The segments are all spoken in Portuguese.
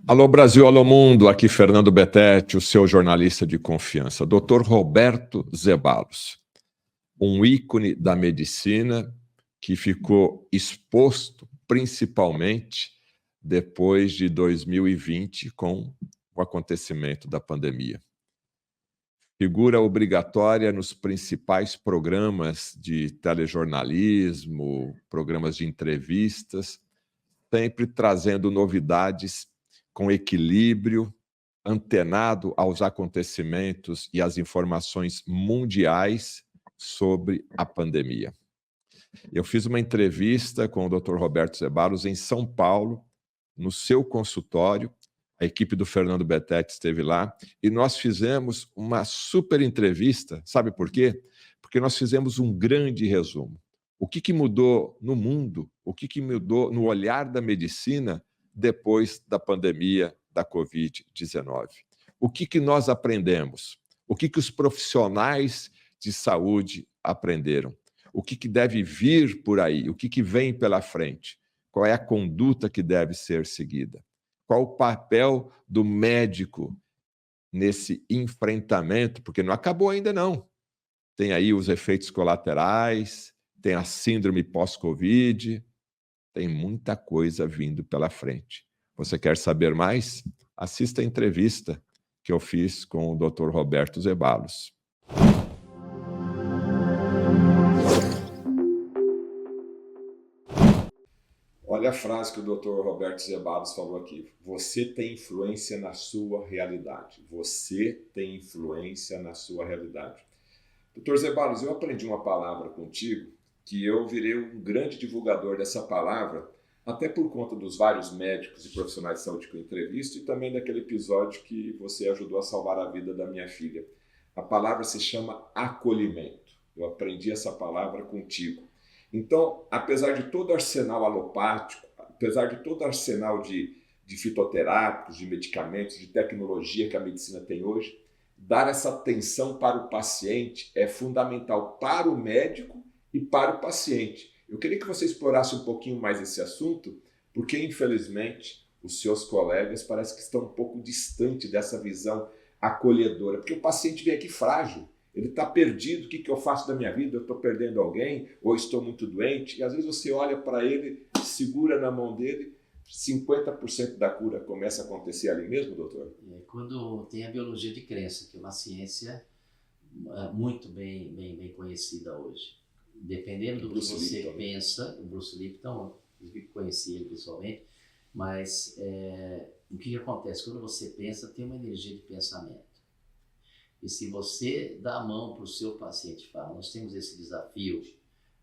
Alô Brasil, alô mundo, aqui Fernando Betete, o seu jornalista de confiança. Dr. Roberto Zeballos, um ícone da medicina que ficou exposto principalmente depois de 2020 com o acontecimento da pandemia. Figura obrigatória nos principais programas de telejornalismo, programas de entrevistas, sempre trazendo novidades com equilíbrio, antenado aos acontecimentos e às informações mundiais sobre a pandemia. Eu fiz uma entrevista com o Dr. Roberto Zeballos em São Paulo, no seu consultório. A equipe do Fernando Betete esteve lá e nós fizemos uma super entrevista. Sabe por quê? Porque nós fizemos um grande resumo. O que mudou no mundo, o que mudou no olhar da medicina depois da pandemia da Covid-19. O que nós aprendemos? O que os profissionais de saúde aprenderam? O que deve vir por aí? O que vem pela frente? Qual é a conduta que deve ser seguida? Qual o papel do médico nesse enfrentamento? Porque não acabou ainda, não. Tem aí os efeitos colaterais, tem a síndrome pós-Covid, tem muita coisa vindo pela frente. Você quer saber mais? Assista a entrevista que eu fiz com o Dr. Roberto Zeballos. Olha a frase que o Dr. Roberto Zeballos falou aqui. Você tem influência na sua realidade. Você tem influência na sua realidade. Dr. Zeballos, eu aprendi uma palavra contigo que eu virei um grande divulgador dessa palavra, até por conta dos vários médicos e profissionais de saúde que eu entrevisto e também daquele episódio que você ajudou a salvar a vida da minha filha. A palavra se chama acolhimento. Eu aprendi essa palavra contigo. Então, apesar de todo o arsenal alopático, apesar de todo o arsenal de fitoterápicos, de medicamentos, de tecnologia que a medicina tem hoje, dar essa atenção para o paciente é fundamental para o médico e para o paciente. Eu queria que você explorasse um pouquinho mais esse assunto, porque, infelizmente, os seus colegas parecem que estão um pouco distantes dessa visão acolhedora, porque o paciente vem aqui frágil. Ele está perdido, o que eu faço da minha vida? Eu estou perdendo alguém ou estou muito doente? E às vezes você olha para ele, segura na mão dele, 50% da cura começa a acontecer ali mesmo, doutor? Quando tem a biologia de crença, que é uma ciência muito bem conhecida hoje. Dependendo do que você pensa, o Bruce Lipton, eu conheci ele pessoalmente, mas o que acontece? Quando você pensa, tem uma energia de pensamento. E se você dá a mão para o seu paciente e fala, nós temos esse desafio,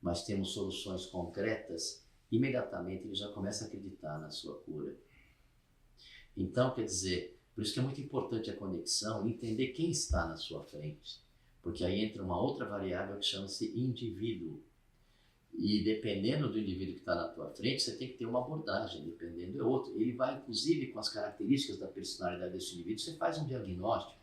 mas temos soluções concretas, imediatamente ele já começa a acreditar na sua cura. Então, quer dizer, por isso que é muito importante a conexão, entender quem está na sua frente, porque aí entra uma outra variável que chama-se indivíduo. E dependendo do indivíduo que está na tua frente, você tem que ter uma abordagem, dependendo do outro. Ele vai, inclusive, com as características da personalidade desse indivíduo, você faz um diagnóstico.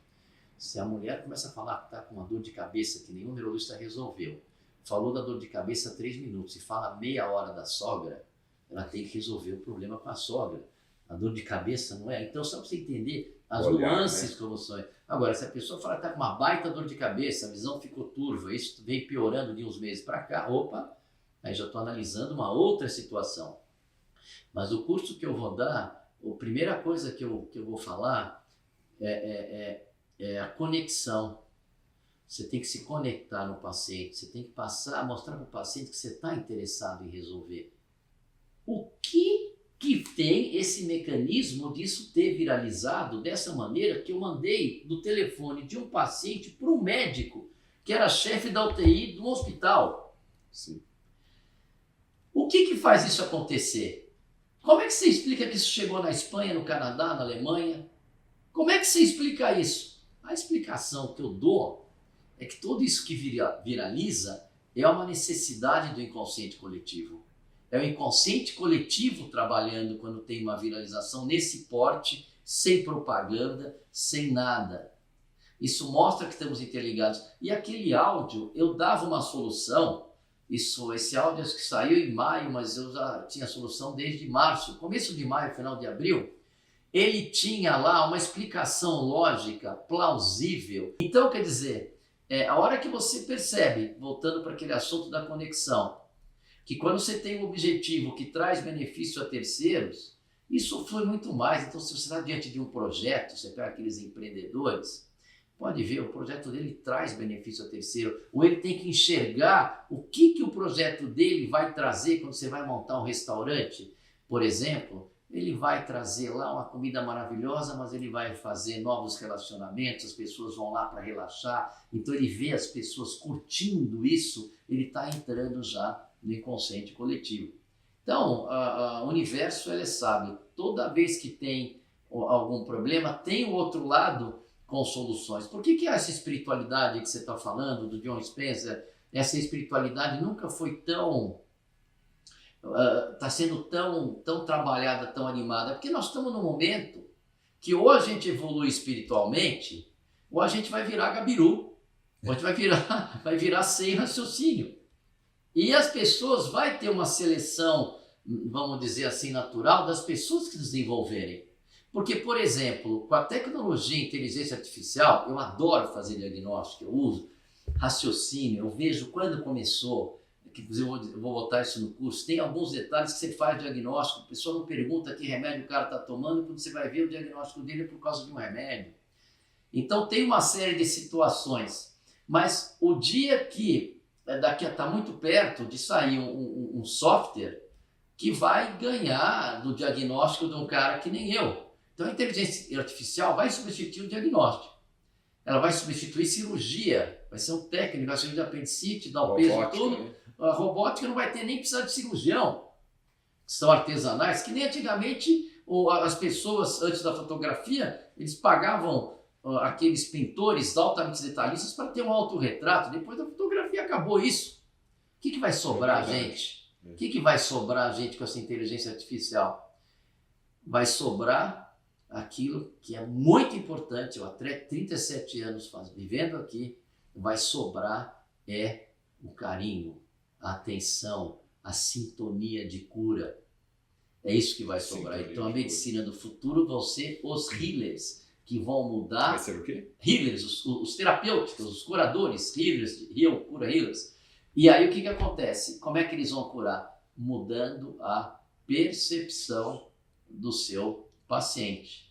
Se a mulher começa a falar que está com uma dor de cabeça que nenhum neurologista resolveu, falou da dor de cabeça 3 minutos e fala meia hora da sogra, ela tem que resolver o problema com a sogra. A dor de cabeça não é? Então, só para você entender as nuances, né? Como são. Agora, se a pessoa fala que está com uma baita dor de cabeça, a visão ficou turva, isso vem piorando de uns meses para cá, opa, aí já estou analisando uma outra situação. Mas o curso que eu vou dar, a primeira coisa que eu vou falar é a conexão. Você tem que se conectar no paciente, você tem que mostrar para o paciente que você está interessado em resolver. O que tem esse mecanismo disso ter viralizado dessa maneira que eu mandei do telefone de um paciente para um médico que era chefe da UTI do hospital? Sim. O que faz isso acontecer? Como é que você explica que isso chegou na Espanha, no Canadá, na Alemanha? Como é que você explica isso? A explicação que eu dou é que tudo isso que viraliza é uma necessidade do inconsciente coletivo. É o inconsciente coletivo trabalhando quando tem uma viralização nesse porte, sem propaganda, sem nada. Isso mostra que estamos interligados. E aquele áudio, eu dava uma solução, esse áudio acho que saiu em maio, mas eu já tinha solução desde março, começo de maio, final de abril. ele tinha lá uma explicação lógica, plausível. Então, quer dizer, a hora que você percebe, voltando para aquele assunto da conexão, que quando você tem um objetivo que traz benefício a terceiros, isso flui muito mais. Então, se você está diante de um projeto, você pega aqueles empreendedores, pode ver, o projeto dele traz benefício a terceiro, ou ele tem que enxergar o que o projeto dele vai trazer quando você vai montar um restaurante, por exemplo. Ele vai trazer lá uma comida maravilhosa, mas ele vai fazer novos relacionamentos, as pessoas vão lá para relaxar, então ele vê as pessoas curtindo isso, ele está entrando já no inconsciente coletivo. Então, o universo, ele sabe, toda vez que tem algum problema, tem o outro lado com soluções. Por que essa espiritualidade que você está falando, do John Spencer, essa espiritualidade nunca foi tão... está sendo tão trabalhada, tão animada? Porque nós estamos num momento que ou a gente evolui espiritualmente, ou a gente vai virar gabiru, ou a gente vai virar sem raciocínio. E as pessoas, vai ter uma seleção, vamos dizer assim, natural das pessoas que desenvolverem. Porque, por exemplo, com a tecnologia e inteligência artificial, eu adoro fazer diagnóstico, eu uso raciocínio, eu vejo quando começou, que eu vou botar isso no curso, tem alguns detalhes que você faz diagnóstico, a pessoa não pergunta que remédio o cara está tomando, quando você vai ver o diagnóstico dele é por causa de um remédio. Então tem uma série de situações, mas o dia que daqui está muito perto de sair um software que vai ganhar do diagnóstico de um cara que nem eu. Então a inteligência artificial vai substituir o diagnóstico. Ela vai substituir cirurgia, vai ser um técnico, vai ser de apendicite, dar o peso e tudo. Né? A robótica não vai ter nem precisar de cirurgião. São artesanais, que nem antigamente as pessoas, antes da fotografia, eles pagavam aqueles pintores altamente detalhistas para ter um autorretrato. Depois da fotografia acabou isso. O que vai sobrar, gente? O que vai sobrar, gente, com essa inteligência artificial? Vai sobrar aquilo que é muito importante. Eu há 37 anos vivendo aqui, vai sobrar o carinho, a atenção, a sintonia de cura. É isso que vai sobrar. Então a medicina do futuro vão ser os healers, que vão mudar. Vai ser o quê? Healers, os terapêuticos, os curadores, healers, cura healers. E aí o que acontece? Como é que eles vão curar? Mudando a percepção do seu paciente.